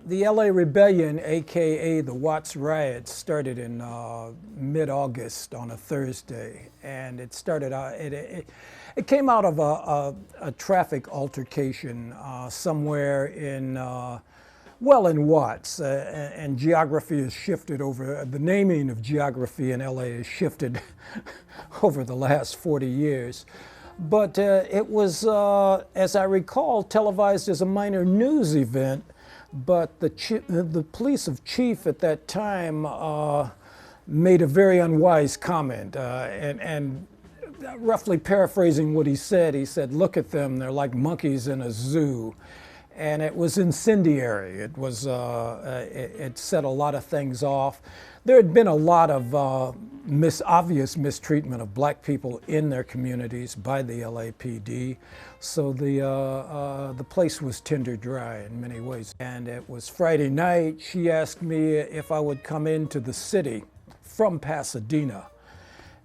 The LA Rebellion, aka the Watts riots, started in mid-August on a Thursday, and it started out. It came out of a traffic altercation somewhere in in Watts, and geography has shifted over. The naming of geography in LA has shifted over the last 40 years. But it was, as I recall, televised as a minor news event. But the police chief at that time made a very unwise comment, and roughly paraphrasing what he said, "Look at them; they're like monkeys in a zoo." And it was incendiary. It set a lot of things off. There had been a lot of obvious mistreatment of black people in their communities by the LAPD. So the place was tinder dry in many ways. And it was Friday night. She asked me if I would come into the city from Pasadena.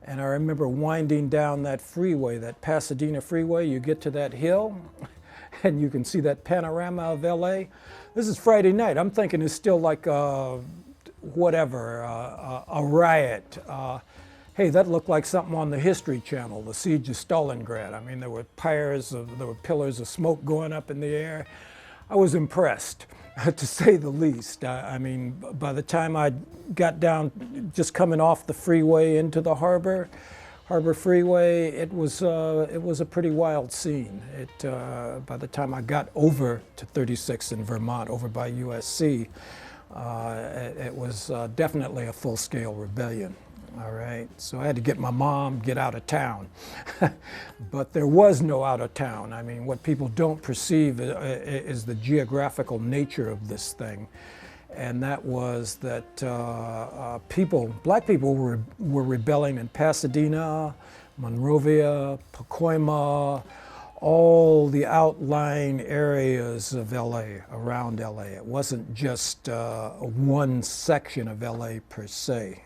And I remember winding down that freeway, that Pasadena freeway. You get to that hill, and you can see that panorama of LA. This is Friday night. I'm thinking it's still like a riot. Hey, that looked like something on the History Channel, the siege of Stalingrad. I mean, there were pillars of smoke going up in the air. I was impressed, to say the least. I mean, by the time I got down, just coming off the freeway into the Harbor Freeway, it was a pretty wild scene. By the time I got over to 36 in Vermont, over by USC, it was definitely a full-scale rebellion. All right, so I had to get my mom, get out of town. But there was no out of town. I mean, what people don't perceive is the geographical nature of this thing. And that was that black people were rebelling in Pasadena, Monrovia, Pacoima, all the outlying areas of LA, around LA. It wasn't just one section of LA per se.